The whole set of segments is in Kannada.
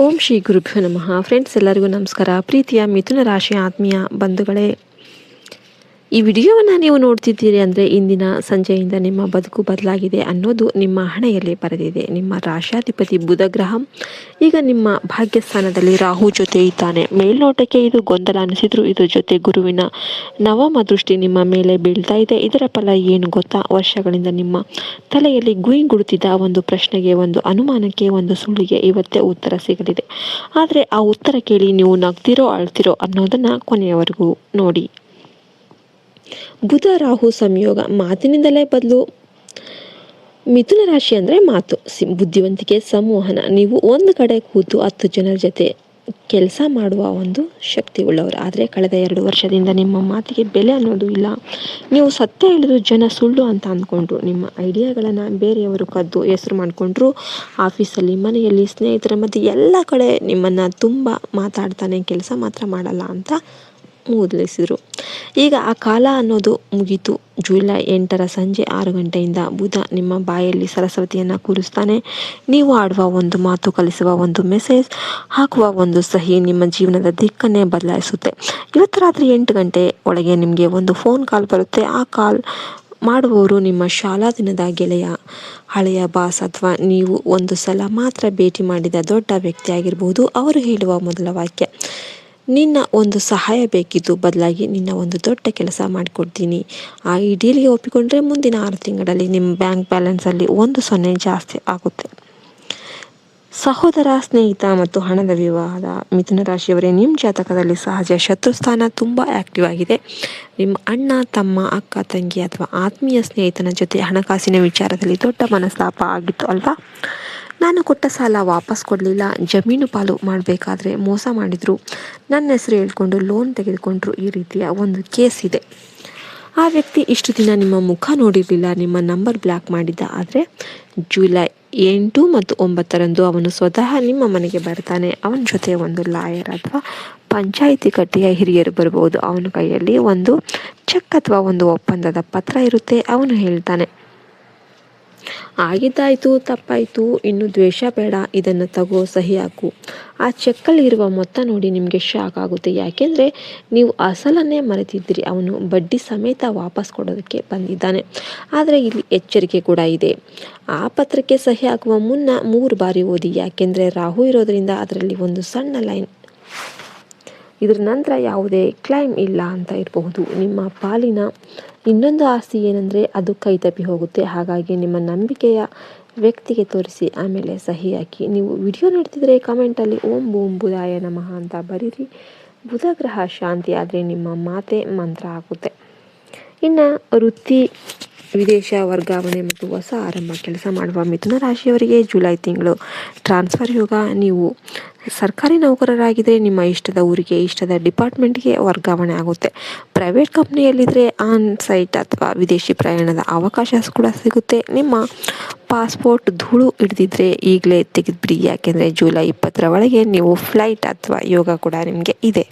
ಓಂ ಶ್ರೀ ಗುರುಭ್ಯೋ ನಮಃ. ಫ್ರೆಂಡ್ಸ್, ಎಲ್ಲರಿಗೂ ನಮಸ್ಕಾರ. ಪ್ರೀತಿಯ ಮಿಥುನ ರಾಶಿ ಆತ್ಮೀಯ ಬಂಧುಗಳೇ, ಈ ವಿಡಿಯೋವನ್ನು ನೀವು ನೋಡ್ತಿದ್ದೀರಿ ಅಂದರೆ ಇಂದಿನ ಸಂಜೆಯಿಂದ ನಿಮ್ಮ ಬದುಕು ಬದಲಾಗಿದೆ ಅನ್ನೋದು ನಿಮ್ಮ ಹಣೆಯಲ್ಲಿ ಬರೆದಿದೆ. ನಿಮ್ಮ ರಾಶಾಧಿಪತಿ ಬುಧ ಗ್ರಹ ಈಗ ನಿಮ್ಮ ಭಾಗ್ಯಸ್ಥಾನದಲ್ಲಿ ರಾಹು ಜೊತೆ ಇದ್ದಾನೆ. ಮೇಲ್ನೋಟಕ್ಕೆ ಇದು ಗೊಂದಲ ಅನಿಸಿದ್ರು ಇದ್ರ ಜೊತೆ ಗುರುವಿನ ನವಮ ದೃಷ್ಟಿ ನಿಮ್ಮ ಮೇಲೆ ಬೀಳ್ತಾ ಇದೆ. ಇದರ ಫಲ ಏನು ಗೊತ್ತಾ? ವರ್ಷಗಳಿಂದ ನಿಮ್ಮ ತಲೆಯಲ್ಲಿ ಗುಡುತ್ತಿದ್ದ ಒಂದು ಪ್ರಶ್ನೆಗೆ, ಒಂದು ಅನುಮಾನಕ್ಕೆ, ಒಂದು ಸುಳ್ಳಿಗೆ ಇವತ್ತೇ ಉತ್ತರ ಸಿಗಲಿದೆ. ಆದರೆ ಆ ಉತ್ತರ ಕೇಳಿ ನೀವು ನಗ್ತಿರೋ ಅಳ್ತಿರೋ ಅನ್ನೋದನ್ನು ಕೊನೆಯವರೆಗೂ ನೋಡಿ. ಬುಧ ರಾಹು ಸಂಯೋಗ ಮಾತಿನಿಂದಲೇ ಬದಲು. ಮಿಥುನ ರಾಶಿ ಅಂದರೆ ಮಾತು, ಬುದ್ಧಿವಂತಿಕೆ, ಸಂವಹನ. ನೀವು ಒಂದು ಕಡೆ ಕೂತು 10 ಜನರ ಜೊತೆ ಕೆಲಸ ಮಾಡುವ ಒಂದು ಶಕ್ತಿ ಉಳ್ಳವರು. ಆದರೆ ಕಳೆದ 2 ವರ್ಷದಿಂದ ನಿಮ್ಮ ಮಾತಿಗೆ ಬೆಲೆ ಅನ್ನೋದು ಇಲ್ಲ. ನೀವು ಸತ್ಯ ಹೇಳಿದ್ರು ಜನ ಸುಳ್ಳು ಅಂತ ಅಂದ್ಕೊಂಡ್ರು. ನಿಮ್ಮ ಐಡಿಯಾಗಳನ್ನು ಬೇರೆಯವರು ಕದ್ದು ಹೆಸರು ಮಾಡಿಕೊಂಡ್ರು. ಆಫೀಸಲ್ಲಿ, ಮನೆಯಲ್ಲಿ, ಸ್ನೇಹಿತರ ಮಧ್ಯೆ ಎಲ್ಲ ಕಡೆ ನಿಮ್ಮನ್ನು ತುಂಬ ಮಾತಾಡ್ತಾನೆ, ಕೆಲಸ ಮಾತ್ರ ಮಾಡಲ್ಲ ಅಂತ ಮೂದಲಿಸಿದರು. ಈಗ ಆ ಕಾಲ ಅನ್ನೋದು ಮುಗೀತು. ಜುಲೈ 8ರ ಸಂಜೆ 6 ಗಂಟೆಯಿಂದ ಬುಧ ನಿಮ್ಮ ಬಾಯಲ್ಲಿ ಸರಸ್ವತಿಯನ್ನು ಕೂರಿಸ್ತಾನೆ. ನೀವು ಆಡುವ ಒಂದು ಮಾತು, ಕಲಿಸುವ ಒಂದು ಮೆಸೇಜ್, ಹಾಕುವ ಒಂದು ಸಹಿ ನಿಮ್ಮ ಜೀವನದ ದಿಕ್ಕನ್ನೇ ಬದಲಾಯಿಸುತ್ತೆ. ಇವತ್ತು ರಾತ್ರಿ 8 ಗಂಟೆ ಒಳಗೆ ನಿಮಗೆ ಒಂದು ಫೋನ್ ಕಾಲ್ ಬರುತ್ತೆ. ಆ ಕಾಲ್ ಮಾಡುವವರು ನಿಮ್ಮ ಶಾಲಾ ದಿನದ ಗೆಳೆಯ, ಹಳೆಯ ಬಾಸ್, ಅಥವಾ ನೀವು ಒಂದು ಸಲ ಮಾತ್ರ ಭೇಟಿ ಮಾಡಿದ ದೊಡ್ಡ ವ್ಯಕ್ತಿ ಆಗಿರಬಹುದು. ಅವರು ಹೇಳುವ ಮೊದಲ ವಾಕ್ಯ, ನಿನ್ನ ಒಂದು ಸಹಾಯ ಬೇಕಿದ್ದು, ಬದಲಾಗಿ ನಿನ್ನ ಒಂದು ದೊಡ್ಡ ಕೆಲಸ ಮಾಡಿಕೊಡ್ತೀನಿ. ಈ ಡೀಲ್ಗೆ ಒಪ್ಪಿಕೊಂಡ್ರೆ ಮುಂದಿನ 6 ತಿಂಗಳಲ್ಲಿ ನಿಮ್ಮ ಬ್ಯಾಂಕ್ ಬ್ಯಾಲೆನ್ಸಲ್ಲಿ 1 ಜಾಸ್ತಿ ಆಗುತ್ತೆ. ಸಹೋದರ, ಸ್ನೇಹಿತ ಮತ್ತು ಹಣದ ವಿವಾದ. ಮಿಥುನ ರಾಶಿಯವರೇ, ನಿಮ್ಮ ಜಾತಕದಲ್ಲಿ ಸಹಜ ಶತ್ರುಸ್ಥಾನ ತುಂಬ ಆ್ಯಕ್ಟಿವ್ ಆಗಿದೆ. ನಿಮ್ಮ ಅಣ್ಣ, ತಮ್ಮ, ಅಕ್ಕ, ತಂಗಿ ಅಥವಾ ಆತ್ಮೀಯ ಸ್ನೇಹಿತನ ಜೊತೆ ಹಣಕಾಸಿನ ವಿಚಾರದಲ್ಲಿ ದೊಡ್ಡ ಮನಸ್ತಾಪ ಆಗಿತ್ತು ಅಲ್ವಾ? ನಾನು ಕೊಟ್ಟ ಸಾಲ ವಾಪಸ್ ಕೊಡಲಿಲ್ಲ, ಜಮೀನು ಪಾಲು ಮಾಡಬೇಕಾದ್ರೆ ಮೋಸ ಮಾಡಿದರು, ನನ್ನ ಹೆಸರು ಹೇಳ್ಕೊಂಡು ಲೋನ್ ತೆಗೆದುಕೊಂಡ್ರು. ಈ ರೀತಿಯ ಒಂದು ಕೇಸ್ ಇದೆ. ಆ ವ್ಯಕ್ತಿ ಇಷ್ಟು ದಿನ ನಿಮ್ಮ ಮುಖ ನೋಡಿರಲಿಲ್ಲ, ನಿಮ್ಮ ನಂಬರ್ ಬ್ಲಾಕ್ ಮಾಡಿದ್ದ. ಆದರೆ ಜುಲೈ 8 ಮತ್ತು 9ರಂದು ಅವನು ಸ್ವತಃ ನಿಮ್ಮ ಮನೆಗೆ ಬರ್ತಾನೆ. ಅವನ ಜೊತೆ ಒಂದು ಲಾಯರ್ ಅಥವಾ ಪಂಚಾಯಿತಿ ಕಟ್ಟೆಯ ಹಿರಿಯರು ಬರ್ಬೋದು. ಅವನ ಕೈಯಲ್ಲಿ ಒಂದು ಚೆಕ್ ಅಥವಾ ಒಂದು ಒಪ್ಪಂದದ ಪತ್ರ ಇರುತ್ತೆ. ಅವನು ಹೇಳ್ತಾನೆ, ಆಗಿದ್ದಾಯಿತು, ತಪ್ಪಾಯಿತು, ಇನ್ನು ದ್ವೇಷ ಬೇಡ, ಇದನ್ನು ತಗೋ, ಸಹಿ ಹಾಕು. ಆ ಚೆಕ್ಕಲ್ಲಿ ಇರುವ ಮೊತ್ತ ನೋಡಿ ನಿಮಗೆ ಶಾಕ್ ಆಗುತ್ತೆ. ಯಾಕೆಂದರೆ ನೀವು ಅಸಲನ್ನೇ ಮರೆತಿದ್ದೀರಿ. ಅವನು ಬಡ್ಡಿ ಸಮೇತ ವಾಪಸ್ ಕೊಡೋದಕ್ಕೆ ಬಂದಿದ್ದಾನೆ. ಆದರೆ ಇಲ್ಲಿ ಎಚ್ಚರಿಕೆ ಕೂಡ ಇದೆ. ಆ ಪತ್ರಕ್ಕೆ ಸಹಿ ಹಾಕುವ ಮುನ್ನ 3 ಬಾರಿ ಓದಿ. ಯಾಕೆಂದರೆ ರಾಹು ಇರೋದರಿಂದ ಅದರಲ್ಲಿ ಒಂದು ಸಣ್ಣ ಲೈನ್, ಇದರ ನಂತರ ಯಾವುದೇ ಕ್ಲೈಮ್ ಇಲ್ಲ ಅಂತ ಇರಬಹುದು. ನಿಮ್ಮ ಪಾಲಿನ ಇನ್ನೊಂದು ಆಸ್ತಿ ಏನಂದರೆ ಅದು ಕೈ ತಪ್ಪಿ ಹೋಗುತ್ತೆ. ಹಾಗಾಗಿ ನಿಮ್ಮ ನಂಬಿಕೆಯ ವ್ಯಕ್ತಿಗೆ ತೋರಿಸಿ, ಆಮೇಲೆ ಸಹಿ ಹಾಕಿ. ನೀವು ವಿಡಿಯೋ ನೋಡ್ತಿದ್ರೆ ಕಮೆಂಟಲ್ಲಿ ಓಂ ಬೂಂ ಬುಧಾಯ ನಮಃ ಅಂತ ಬರೀರಿ. ಬುಧ ಗ್ರಹ ಶಾಂತಿ ಆದರೆ ನಿಮ್ಮ ಮಾತೆ ಮಂತ್ರ ಆಗುತ್ತೆ. ಇನ್ನು ವೃತ್ತಿ, ವಿದೇಶ ವರ್ಗಾವಣೆ ಮತ್ತು ಹೊಸ ಆರಂಭ. ಕೆಲಸ ಮಾಡುವ ಮಿಥುನ ರಾಶಿಯವರಿಗೆ ಜುಲೈ ತಿಂಗಳು ಟ್ರಾನ್ಸ್ಫರ್ ಯೋಗ. ನೀವು ಸರ್ಕಾರಿ ನೌಕರರಾಗಿದ್ದರೆ ನಿಮ್ಮ ಇಷ್ಟದ ಊರಿಗೆ, ಇಷ್ಟದ ಡಿಪಾರ್ಟ್ಮೆಂಟ್ಗೆ ವರ್ಗಾವಣೆ ಆಗುತ್ತೆ. ಪ್ರೈವೇಟ್ ಕಂಪ್ನಿಯಲ್ಲಿದ್ದರೆ ಆನ್ ಸೈಟ್ ಅಥವಾ ವಿದೇಶಿ ಪ್ರಯಾಣದ ಅವಕಾಶ ಕೂಡ ಸಿಗುತ್ತೆ. ನಿಮ್ಮ ಪಾಸ್ಪೋರ್ಟ್ ಧೂಳು ಹಿಡಿದಿದ್ರೆ ಈಗಲೇ ತೆಗೆದುಬಿಡಿ. ಯಾಕೆಂದರೆ ಜುಲೈ 20ರ ಒಳಗೆ ನೀವು ಫ್ಲೈಟ್ ಅಥವಾ ಯೋಗ ಕೂಡ ನಿಮಗೆ ಇದೆ.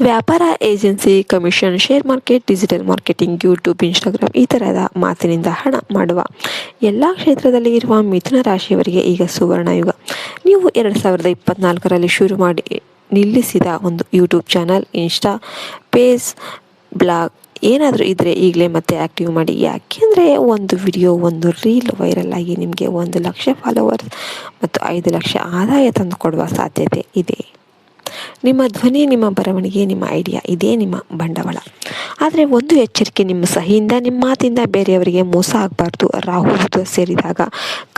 ವ್ಯಾಪಾರ, agency, commission, share market, digital marketing, YouTube, Instagram ಈ ಥರದ ಮಾತಿನಿಂದ ಹಣ ಮಾಡುವ ಎಲ್ಲ ಕ್ಷೇತ್ರದಲ್ಲಿ ಇರುವ ಮಿಥುನ ರಾಶಿಯವರಿಗೆ ಈಗ ಸುವರ್ಣ ಯುಗ. ನೀವು 2024ರಲ್ಲಿ ಶುರು ಮಾಡಿ ನಿಲ್ಲಿಸಿದ ಒಂದು YouTube channel, insta page, blog ಏನಾದರೂ ಇದ್ದರೆ ಈಗಲೇ ಮತ್ತೆ ಆ್ಯಕ್ಟಿವ್ ಮಾಡಿ. ಯಾಕೆಂದರೆ ಒಂದು ವಿಡಿಯೋ, ಒಂದು ರೀಲ್ ವೈರಲ್ ಆಗಿ ನಿಮಗೆ 1 ಲಕ್ಷ ಫಾಲೋವರ್ಸ್ ಮತ್ತು 5 ಲಕ್ಷ ಆದಾಯ ತಂದು ಕೊಡುವ ಸಾಧ್ಯತೆ ಇದೆ. ನಿಮ್ಮ ಧ್ವನಿ, ನಿಮ್ಮ ಬರವಣಿಗೆ, ನಿಮ್ಮ ಐಡಿಯಾ ಇದೇ ನಿಮ್ಮ ಬಂಡವಾಳ. ಆದರೆ ಒಂದು ಎಚ್ಚರಿಕೆ, ನಿಮ್ಮ ಸಹಿಯಿಂದ, ನಿಮ್ಮ ಮಾತಿಂದ ಬೇರೆಯವರಿಗೆ ಮೋಸ ಆಗಬಾರ್ದು. ರಾಹು ಬುಧ ಸೇರಿದಾಗ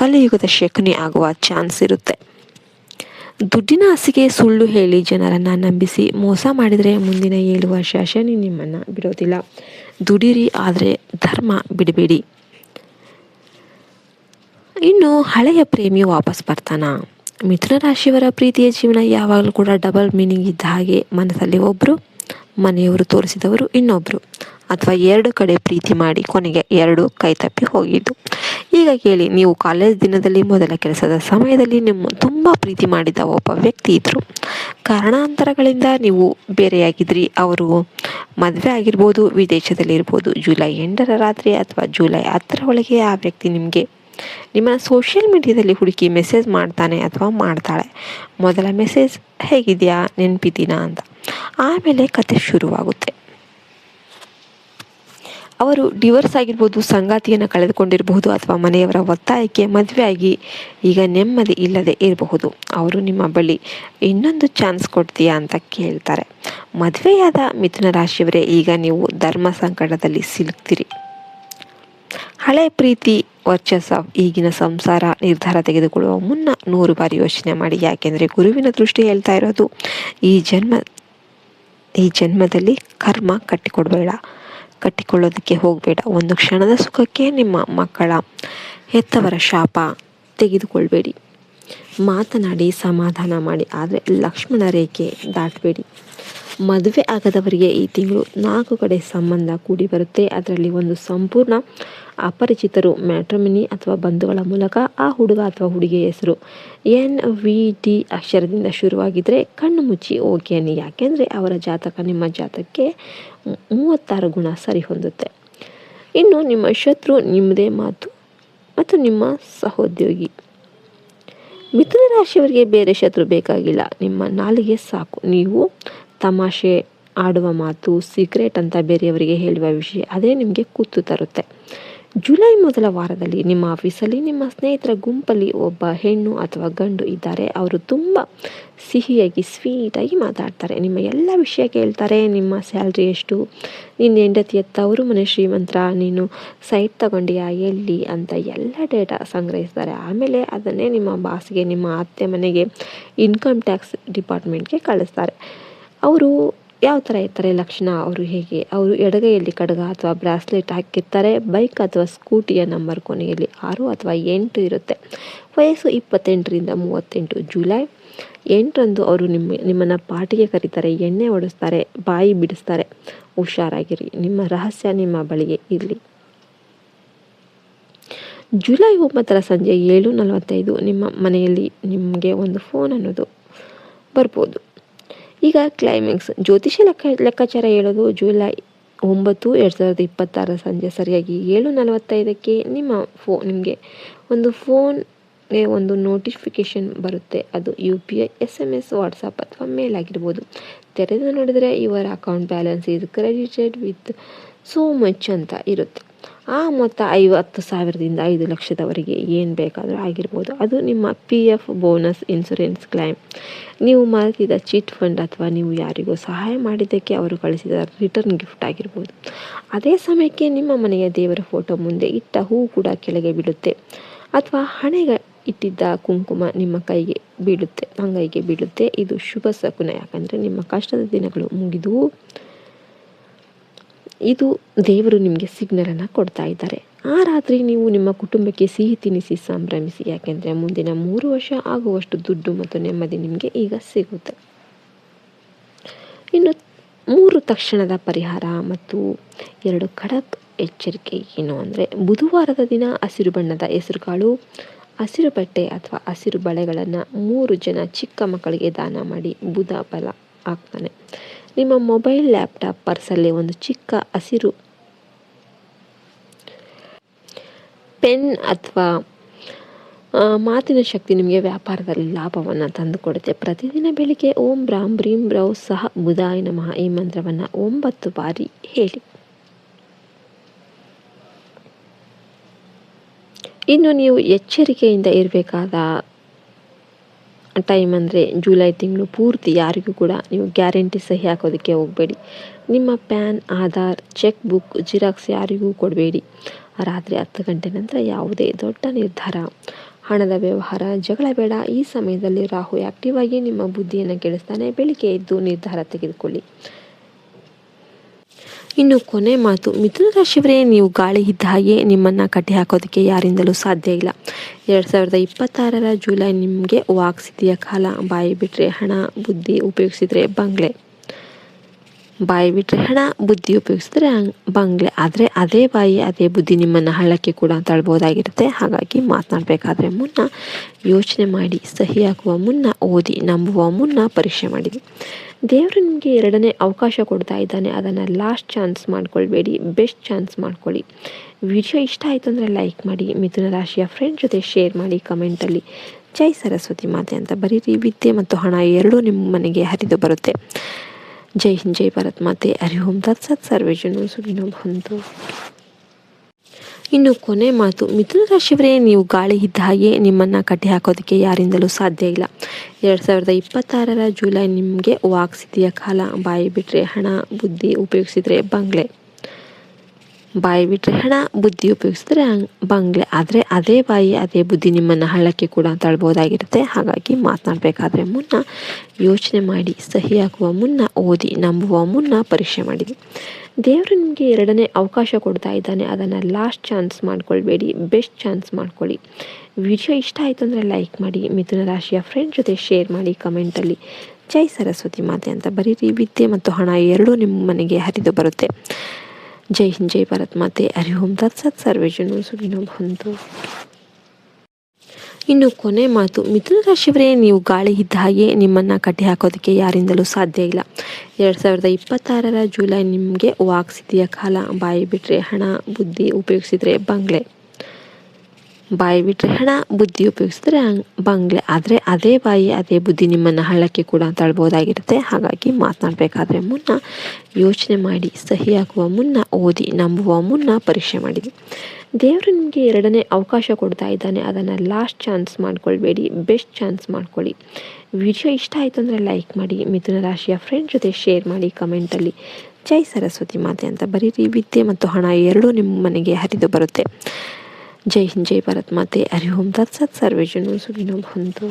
ಕಲಿಯುಗದ ಶಕುನಿ ಆಗುವ ಚಾನ್ಸ್ ಇರುತ್ತೆ. ದುಡ್ಡಿನ ಆಸೆಗೆ ಸುಳ್ಳು ಹೇಳಿ ಜನರನ್ನು ನಂಬಿಸಿ ಮೋಸ ಮಾಡಿದರೆ ಮುಂದಿನ 7 ವರ್ಷ ಶನಿ ನಿಮ್ಮನ್ನು ಬಿಡೋದಿಲ್ಲ. ದುಡಿರಿ, ಆದರೆ ಧರ್ಮ ಬಿಡಬೇಡಿ. ಇನ್ನು ಹಳೆಯ ಪ್ರೇಮಿ ವಾಪಸ್ ಬರ್ತಾನಾ? ಮಿಥುನ ರಾಶಿಯವರ ಪ್ರೀತಿಯ ಜೀವನ ಯಾವಾಗಲೂ ಕೂಡ ಡಬಲ್ ಮೀನಿಂಗ್ ಇದ್ದ ಹಾಗೆ. ಮನಸ್ಸಲ್ಲಿ ಒಬ್ಬರು, ಮನೆಯವರು ತೋರಿಸಿದವರು ಇನ್ನೊಬ್ಬರು, ಅಥವಾ 2 ಕಡೆ ಪ್ರೀತಿ ಮಾಡಿ ಕೊನೆಗೆ 2 ಕೈ ತಪ್ಪಿ ಹೋಗಿದ್ದು. ಈಗ ಕೇಳಿ, ನೀವು ಕಾಲೇಜ್ ದಿನದಲ್ಲಿ ಮೊದಲ ಕೆಲಸದ ಸಮಯದಲ್ಲಿ ನಿಮ್ಮ ತುಂಬ ಪ್ರೀತಿ ಮಾಡಿದ ಒಬ್ಬ ವ್ಯಕ್ತಿ ಇದ್ದರು. ಕಾರಣಾಂತರಗಳಿಂದ ನೀವು ಬೇರೆಯಾಗಿದ್ರಿ. ಅವರು ಮದುವೆ ಆಗಿರ್ಬೋದು, ವಿದೇಶದಲ್ಲಿ ಇರ್ಬೋದು. ಜುಲೈ 8ರ ರಾತ್ರಿ ಅಥವಾ ಜುಲೈ 10ರ ಒಳಗೆ ಆ ವ್ಯಕ್ತಿ ನಿಮಗೆ ನಿಮ್ಮ ಸೋಷಿಯಲ್ ಮೀಡಿಯಾದಲ್ಲಿ ಹುಡುಕಿ ಮೆಸೇಜ್ ಮಾಡ್ತಾನೆ ಅಥವಾ ಮಾಡ್ತಾಳೆ. ಮೊದಲ ಮೆಸೇಜ್ ಹೇಗಿದೆಯಾ, ನೆನಪಿದ್ದೀನಾ ಅಂತ. ಆಮೇಲೆ ಕತೆ ಶುರುವಾಗುತ್ತೆ. ಅವರು ಡಿವೋರ್ಸ್ ಆಗಿರ್ಬೋದು, ಸಂಗಾತಿಯನ್ನು ಕಳೆದುಕೊಂಡಿರಬಹುದು, ಅಥವಾ ಮನೆಯವರ ಒತ್ತಾಯಕ್ಕೆ ಮದುವೆಯಾಗಿ ಈಗ ನೆಮ್ಮದಿ ಇಲ್ಲದೆ ಇರಬಹುದು. ಅವರು ನಿಮ್ಮ ಬಳಿ ಇನ್ನೊಂದು ಚಾನ್ಸ್ ಕೊಡ್ತೀಯಾ ಅಂತ ಕೇಳ್ತಾರೆ. ಮದುವೆಯಾದ ಮಿಥುನ ರಾಶಿಯವರೇ, ಈಗ ನೀವು ಧರ್ಮ ಸಂಕಟದಲ್ಲಿ ಸಿಲುಕ್ತೀರಿ. ಹಳೆ ಪ್ರೀತಿ ವರ್ಚಸ್ಸ ಈಗಿನ ಸಂಸಾರ ನಿರ್ಧಾರ ತೆಗೆದುಕೊಳ್ಳುವ ಮುನ್ನ 100 ಬಾರಿ ಯೋಚನೆ ಮಾಡಿ. ಯಾಕೆಂದರೆ ಗುರುವಿನ ದೃಷ್ಟಿ ಹೇಳ್ತಾ ಇರೋದು, ಈ ಜನ್ಮದಲ್ಲಿ ಕರ್ಮ ಕಟ್ಟಿಕೊಳ್ಳೋದಕ್ಕೆ ಹೋಗಬೇಡ. ಒಂದು ಕ್ಷಣದ ಸುಖಕ್ಕೆ ನಿಮ್ಮ ಮಕ್ಕಳ ಹೆತ್ತವರ ಶಾಪ ತೆಗೆದುಕೊಳ್ಬೇಡಿ. ಮಾತನಾಡಿ ಸಮಾಧಾನ ಮಾಡಿ, ಆದರೆ ಲಕ್ಷ್ಮಣ ರೇಖೆ ದಾಟಬೇಡಿ. ಮದುವೆ ಆಗದವರಿಗೆ ಈ ತಿಂಗಳು 4 ಕಡೆ ಸಂಬಂಧ ಕೂಡಿ ಬರುತ್ತೆ. ಅದರಲ್ಲಿ ಒಂದು ಸಂಪೂರ್ಣ ಅಪರಿಚಿತರು, ಮ್ಯಾಟ್ರಿಮನಿ ಅಥವಾ ಬಂಧುಗಳ ಮೂಲಕ. ಆ ಹುಡುಗ ಅಥವಾ ಹುಡುಗಿಯ ಹೆಸರು NVT ಅಕ್ಷರದಿಂದ ಶುರುವಾಗಿದ್ದರೆ ಕಣ್ಣು ಮುಚ್ಚಿ ಓಕೆ ಅನ್ನಿ. ಯಾಕೆಂದರೆ ಅವರ ಜಾತಕ ನಿಮ್ಮ ಜಾತಕಕ್ಕೆ 36 ಗುಣ ಸರಿ ಹೊಂದುತ್ತೆ. ಇನ್ನು ನಿಮ್ಮ ಶತ್ರು ನಿಮ್ಮದೇ ಮಾತು ಮತ್ತು ನಿಮ್ಮ ಸಹೋದ್ಯೋಗಿ. ಮಿಥುನ ರಾಶಿಯವರಿಗೆ ಬೇರೆ ಶತ್ರು ಬೇಕಾಗಿಲ್ಲ, ನಿಮ್ಮ ನಾಲಿಗೆ ಸಾಕು. ನೀವು ತಮಾಷೆ ಆಡುವ ಮಾತು, ಸೀಕ್ರೆಟ್ ಅಂತ ಬೇರೆಯವರಿಗೆ ಹೇಳುವ ವಿಷಯ, ಅದೇ ನಿಮಗೆ ಕೂತು ತರುತ್ತೆ. ಜುಲೈ ಮೊದಲ ವಾರದಲ್ಲಿ ನಿಮ್ಮ ಆಫೀಸಲ್ಲಿ ನಿಮ್ಮ ಸ್ನೇಹಿತರ ಗುಂಪಲ್ಲಿ ಒಬ್ಬ ಹೆಣ್ಣು ಅಥವಾ ಗಂಡು ಇದ್ದಾರೆ. ಅವರು ತುಂಬ ಸಿಹಿಯಾಗಿ ಸ್ವೀಟಾಗಿ ಮಾತಾಡ್ತಾರೆ. ನಿಮ್ಮ ಎಲ್ಲ ವಿಷಯ ಕೇಳ್ತಾರೆ. ನಿಮ್ಮ ಸ್ಯಾಲ್ರಿ ಎಷ್ಟು, ನಿನ್ನ ಹೆಂಡತಿ ತವರು ಮನೆ ಶ್ರೀಮಂತರ, ನೀನು ಸೈಟ್ ತಗೊಂಡಿಯಾ, ಎಲ್ಲಿ ಅಂತ ಎಲ್ಲ ಡೇಟಾ ಸಂಗ್ರಹಿಸ್ತಾರೆ. ಆಮೇಲೆ ಅದನ್ನೇ ನಿಮ್ಮ ಬಾಸ್ಗೆ, ನಿಮ್ಮ ಅತ್ತೆ ಮನೆಗೆ, ಇನ್ಕಮ್ ಟ್ಯಾಕ್ಸ್ ಡಿಪಾರ್ಟ್ಮೆಂಟ್ಗೆ ಕಳಿಸ್ತಾರೆ. ಅವರು ಯಾವ ಥರ ಇರ್ತಾರೆ, ಲಕ್ಷಣ ಅವರು ಹೇಗೆ, ಅವರು ಎಡಗೈಯಲ್ಲಿ ಕಡಗ ಅಥವಾ ಬ್ರಾಸ್ಲೆಟ್ ಹಾಕಿರ್ತಾರೆ. ಬೈಕ್ ಅಥವಾ ಸ್ಕೂಟಿಯ ನಂಬರ್ ಕೊನೆಯಲ್ಲಿ 6 ಅಥವಾ 8 ಇರುತ್ತೆ. ವಯಸ್ಸು 28ರಿಂದ 38. ಜುಲೈ 8ರಂದು ಅವರು ನಿಮ್ಮನ್ನು ಪಾರ್ಟಿಗೆ ಕರೀತಾರೆ, ಎಣ್ಣೆ ಹೊಡೆಸ್ತಾರೆ, ಬಾಯಿ ಬಿಡಿಸ್ತಾರೆ. ಹುಷಾರಾಗಿರಿ, ನಿಮ್ಮ ರಹಸ್ಯ ನಿಮ್ಮ ಬಳಿಗೆ ಇರಲಿ. ಜುಲೈ 9ರ ಸಂಜೆ 7:45 ನಿಮ್ಮ ಮನೆಯಲ್ಲಿ ನಿಮಗೆ ಒಂದು ಫೋನ್ ಅನ್ನೋದು ಬರ್ಬೋದು. ಈಗ ಕ್ಲೈಮ್ಯಾಕ್ಸ್. ಜ್ಯೋತಿಷ ಲೆಕ್ಕಾಚಾರ ಹೇಳೋದು ಜುಲೈ 9, 2026 ಸಂಜೆ ಸರಿಯಾಗಿ 7:45ಕ್ಕೆ ನಿಮಗೆ ಒಂದು ಫೋನ್ಗೆ ಒಂದು ನೋಟಿಫಿಕೇಷನ್ ಬರುತ್ತೆ. ಅದು UPI, SMS, ವಾಟ್ಸಪ್ ಅಥವಾ ಮೇಲ್ ಆಗಿರ್ಬೋದು. ತೆರೆದು ನೋಡಿದರೆ your account balance is credited with so much ಅಂತ ಇರುತ್ತೆ. ಆ ಮೊತ್ತ 50,000ದಿಂದ 5 ಲಕ್ಷದವರೆಗೆ ಏನು ಬೇಕಾದರೂ ಆಗಿರ್ಬೋದು. ಅದು ನಿಮ್ಮ PF, ಬೋನಸ್, ಇನ್ಶೂರೆನ್ಸ್ ಕ್ಲೈಮ್, ನೀವು ಮರೆತಿದ್ದ ಚಿಟ್ ಫಂಡ್, ಅಥವಾ ನೀವು ಯಾರಿಗೋ ಸಹಾಯ ಮಾಡಿದ್ದಕ್ಕೆ ಅವರು ಕಳಿಸಿದ ರಿಟರ್ನ್ ಗಿಫ್ಟ್ ಆಗಿರ್ಬೋದು. ಅದೇ ಸಮಯಕ್ಕೆ ನಿಮ್ಮ ಮನೆಯ ದೇವರ ಫೋಟೋ ಮುಂದೆ ಇಟ್ಟ ಹೂ ಕೂಡ ಕೆಳಗೆ ಬೀಳುತ್ತೆ, ಅಥವಾ ಹಣೆಗೆ ಇಟ್ಟಿದ್ದ ಕುಂಕುಮ ನಿಮ್ಮ ಅಂಗೈಗೆ ಬೀಳುತ್ತೆ. ಇದು ಶುಭ ಶಕುನ. ಯಾಕಂದರೆ ನಿಮ್ಮ ಕಷ್ಟದ ದಿನಗಳು ಮುಗಿದು ಇದು ದೇವರು ನಿಮಗೆ ಸಿಗ್ನಲನ್ನು ಕೊಡ್ತಾ ಇದ್ದಾರೆ. ಆ ರಾತ್ರಿ ನೀವು ನಿಮ್ಮ ಕುಟುಂಬಕ್ಕೆ ಸಿಹಿ ತಿನ್ನಿಸಿ ಸಂಭ್ರಮಿಸಿ. ಯಾಕೆಂದರೆ ಮುಂದಿನ 3 ವರ್ಷ ಆಗುವಷ್ಟು ದುಡ್ಡು ಮತ್ತು ನೆಮ್ಮದಿ ನಿಮಗೆ ಈಗ ಸಿಗುತ್ತೆ. ಇನ್ನು 3 ತಕ್ಷಣದ ಪರಿಹಾರ ಮತ್ತು 2 ಖಡಕ್ ಎಚ್ಚರಿಕೆ ಏನು ಅಂದರೆ, ಬುಧವಾರದ ದಿನ ಹಸಿರು ಬಣ್ಣದ ಹೆಸರುಕಾಳು, ಹಸಿರು ಬಟ್ಟೆ ಅಥವಾ ಹಸಿರು ಬಳೆಗಳನ್ನು 3 ಜನ ಚಿಕ್ಕ ಮಕ್ಕಳಿಗೆ ದಾನ ಮಾಡಿ. ಬುಧ ಬಲ ಆಗ್ತಾನೆ. ನಿಮ್ಮ ಮೊಬೈಲ್, ಲ್ಯಾಪ್ಟಾಪ್, ಪರ್ಸಲ್ಲಿ ಒಂದು ಚಿಕ್ಕ ಹಸಿರು ಪೆನ್ ಅಥವಾ ಮಾತಿನ ಶಕ್ತಿ ನಿಮಗೆ ವ್ಯಾಪಾರದಲ್ಲಿ ಲಾಭವನ್ನು ತಂದುಕೊಡುತ್ತೆ. ಪ್ರತಿದಿನ ಬೆಳಿಗ್ಗೆ ಓಂ ಬ್ರಾಂ ಬ್ರೀಂ ಬ್ರೌ ಸಹ ಬುಧಾಯ ನಮಃ ಈ ಮಂತ್ರವನ್ನು 9 ಬಾರಿ ಹೇಳಿ. ಇನ್ನು ನೀವು ಎಚ್ಚರಿಕೆಯಿಂದ ಇರಬೇಕಾದ ಟೈಮ್ ಅಂದರೆ ಜುಲೈ ತಿಂಗಳು ಪೂರ್ತಿ ಯಾರಿಗೂ ಕೂಡ ನೀವು ಗ್ಯಾರಂಟಿ ಸಹಿ ಹಾಕೋದಕ್ಕೆ ಹೋಗಬೇಡಿ. ನಿಮ್ಮ PAN, Aadhaar, cheque book, Xerox ಯಾರಿಗೂ ಕೊಡಬೇಡಿ. ರಾತ್ರಿ 10 ಗಂಟೆ ನಂತರ ಯಾವುದೇ ದೊಡ್ಡ ನಿರ್ಧಾರ, ಹಣದ ವ್ಯವಹಾರ, ಜಗಳ ಬೇಡ. ಈ ಸಮಯದಲ್ಲಿ ರಾಹು ಆ್ಯಕ್ಟಿವ್ ಆಗಿ ನಿಮ್ಮ ಬುದ್ಧಿಯನ್ನು ಕೆಡಿಸ್ತಾನೆ. ಬೆಳಿಗ್ಗೆ ಎದ್ದು ನಿರ್ಧಾರ ತೆಗೆದುಕೊಳ್ಳಿ. ಇನ್ನು ಕೊನೆ ಮಾತು, ಮಿಥುನ ರಾಶಿಯವರೇ, ನೀವು ಗಾಳಿ ಇದ್ದ ಹಾಗೆ, ನಿಮ್ಮನ್ನು ಕಟ್ಟಿ ಹಾಕೋದಕ್ಕೆ ಯಾರಿಂದಲೂ ಸಾಧ್ಯ ಇಲ್ಲ. 2026ರ ಜುಲೈ ನಿಮಗೆ ವಾಕ್ಸಿದ್ಧಿಯ ಕಾಲ. ಬಾಯಿ ಬಿಟ್ಟರೆ ಹಣ, ಬುದ್ಧಿ ಉಪಯೋಗಿಸಿದರೆ ಬಂಗ್ಲೆ. ಆದರೆ ಅದೇ ಬಾಯಿ ಅದೇ ಬುದ್ಧಿ ನಿಮ್ಮನ್ನು ಹಳ್ಳಕ್ಕೆ ಕೂಡ ತಳ್ಬೋದಾಗಿರುತ್ತೆ. ಹಾಗಾಗಿ ಮಾತನಾಡಬೇಕಾದ್ರೆ ಮುನ್ನ ಯೋಚನೆ ಮಾಡಿ, ಸಹಿ ಹಾಕುವ ಮುನ್ನ ಓದಿ, ನಂಬುವ ಮುನ್ನ ಪರೀಕ್ಷೆ ಮಾಡಿ. ದೇವರು ನಿಮಗೆ 2ನೇ ಅವಕಾಶ ಕೊಡ್ತಾ ಇದ್ದಾನೆ. ಅದನ್ನು ಲಾಸ್ಟ್ ಚಾನ್ಸ್ ಮಾಡ್ಕೊಳ್ಬೇಡಿ, ಬೆಸ್ಟ್ ಚಾನ್ಸ್ ಮಾಡ್ಕೊಳ್ಳಿ. ವಿಡಿಯೋ ಇಷ್ಟ ಆಯಿತು ಅಂದರೆ ಲೈಕ್ ಮಾಡಿ, ಮಿಥುನ ರಾಶಿಯ ಫ್ರೆಂಡ್ ಜೊತೆ ಶೇರ್ ಮಾಡಿ, ಕಮೆಂಟಲ್ಲಿ ಜೈ ಸರಸ್ವತಿ ಮಾತೆ ಅಂತ ಬರೀರಿ. ವಿದ್ಯೆ ಮತ್ತು ಹಣ ಎರಡೂ ನಿಮ್ಮ ಮನೆಗೆ ಹರಿದು ಬರುತ್ತೆ. ಜೈ ಹಿಂದ್, ಜೈ ಭಾರತ್ ಮಾತೆ. ಹರಿ ಓಂ ತತ್ಸತ್. ಸರ್ವೇ ಜನೋ ಸುಖಿನೋ ಭವಂತು. ಇನ್ನು ಕೊನೆ ಮಾತು, ಮಿಥುನ ರಾಶಿಯವರೇ, ನೀವು ಗಾಳಿ ಇದ್ದ ಹಾಗೆ ನಿಮ್ಮನ್ನು ಕಟ್ಟಿ ಹಾಕೋದಕ್ಕೆ ಯಾರಿಂದಲೂ ಸಾಧ್ಯ ಇಲ್ಲ. 2026 ಜುಲೈ ನಿಮಗೆ ವಾಕ್ಸಿದ್ಧಿಯ ಕಾಲ. ಬಾಯಿ ಬಿಟ್ಟರೆ ಹಣ, ಬುದ್ಧಿ ಉಪಯೋಗಿಸಿದರೆ ಬಂಗ್ಲೆ. ಬಾಯಿ ಬಿಟ್ಟರೆ ಹಣ, ಬುದ್ಧಿ ಉಪಯೋಗಿಸಿದ್ರೆ ಬಂಗ್ಲೆ. ಆದರೆ ಅದೇ ಬಾಯಿ ಅದೇ ಬುದ್ಧಿ ನಿಮ್ಮನ್ನು ಹಳ್ಳಕ್ಕೆ ಕೂಡ ತಳ್ಬೋದಾಗಿರುತ್ತೆ. ಹಾಗಾಗಿ ಮಾತನಾಡಬೇಕಾದ್ರೆ ಮುನ್ನ ಯೋಚನೆ ಮಾಡಿ, ಸಹಿಯಾಗುವ ಮುನ್ನ ಓದಿ, ನಂಬುವ ಮುನ್ನ ಪರೀಕ್ಷೆ ಮಾಡಿ. ದೇವರು ನಿಮಗೆ 2ನೇ ಅವಕಾಶ ಕೊಡ್ತಾ ಇದ್ದಾನೆ. ಅದನ್ನು ಲಾಸ್ಟ್ ಚಾನ್ಸ್ ಮಾಡ್ಕೊಳ್ಬೇಡಿ, ಬೆಸ್ಟ್ ಚಾನ್ಸ್ ಮಾಡ್ಕೊಳ್ಳಿ. ವಿಡಿಯೋ ಇಷ್ಟ ಆಯಿತು ಅಂದರೆ ಲೈಕ್ ಮಾಡಿ, ಮಿಥುನ ರಾಶಿಯ ಫ್ರೆಂಡ್ ಜೊತೆ ಶೇರ್ ಮಾಡಿ, ಕಮೆಂಟಲ್ಲಿ ಜೈ ಸರಸ್ವತಿ ಮಾತೆ ಅಂತ ಬರೀರಿ. ವಿದ್ಯೆ ಮತ್ತು ಹಣ ಎರಡೂ ನಿಮ್ಮ ಮನೆಗೆ ಹರಿದು ಬರುತ್ತೆ. ಜೈ ಹಿಂದ್, ಜೈ ಭಾರತ್ ಮಾತೆ. ಹರಿ ಓಂ ತತ್ಸತ್. ಸರ್ವೇ ಜನೋ ಸುಖಿನೋ ಭವಂತು. ಇನ್ನು ಕೊನೆ ಮಾತು, ಮಿಥುನ ರಾಶಿಯವರೇ, ನೀವು ಗಾಳಿ ಇದ್ದ ಹಾಗೆ ನಿಮ್ಮನ್ನು ಕಟ್ಟಿ ಹಾಕೋದಕ್ಕೆ ಯಾರಿಂದಲೂ ಸಾಧ್ಯ ಇಲ್ಲ. 2026 ಜುಲೈ ನಿಮಗೆ ವಾಕ್ಸಿದ್ಧಿಯ ಕಾಲ. ಬಾಯಿ ಬಿಟ್ಟರೆ ಹಣ, ಬುದ್ಧಿ ಉಪಯೋಗಿಸಿದರೆ ಬಂಗ್ಲೆ. ಬಾಯಿ ಬಿಟ್ಟರೆ ಹಣ, ಬುದ್ಧಿ ಉಪಯೋಗಿಸಿದ್ರೆ ಬಂಗ್ಲೆ. ಆದರೆ ಅದೇ ಬಾಯಿ ಅದೇ ಬುದ್ಧಿ ನಿಮ್ಮನ್ನು ಹಳ್ಳಕ್ಕೆ ಕೂಡ ತಳ್ಬೋದಾಗಿರುತ್ತೆ. ಹಾಗಾಗಿ ಮಾತನಾಡಬೇಕಾದ್ರೆ ಮುನ್ನ ಯೋಚನೆ ಮಾಡಿ, ಸಹಿಯಾಗುವ ಮುನ್ನ ಓದಿ, ನಂಬುವ ಮುನ್ನ ಪರೀಕ್ಷೆ ಮಾಡಿ. ದೇವರು ನಿಮಗೆ 2ನೇ ಅವಕಾಶ ಕೊಡ್ತಾ ಇದ್ದಾನೆ. ಅದನ್ನು ಲಾಸ್ಟ್ ಚಾನ್ಸ್ ಮಾಡ್ಕೊಳ್ಬೇಡಿ, ಬೆಸ್ಟ್ ಚಾನ್ಸ್ ಮಾಡ್ಕೊಳ್ಳಿ. ವಿಡಿಯೋ ಇಷ್ಟ ಆಯಿತು ಅಂದರೆ ಲೈಕ್ ಮಾಡಿ, ಮಿಥುನ ರಾಶಿಯ ಫ್ರೆಂಡ್ ಜೊತೆ ಶೇರ್ ಮಾಡಿ, ಕಮೆಂಟಲ್ಲಿ ಜೈ ಸರಸ್ವತಿ ಮಾತೆ ಅಂತ ಬರೀರಿ. ವಿದ್ಯೆ ಮತ್ತು ಹಣ ಎರಡೂ ನಿಮ್ಮ ಮನೆಗೆ ಹರಿದು ಬರುತ್ತೆ. ಜೈ ಹಿಂದ್, ಜೈ ಭಾರತ್ ಮಾತೆ. ಹರಿ ಓಂ ತತ್ಸತ್. ಸರ್ವೇ ಜನೋ ಸುಖಿನೋ ಭವಂತು.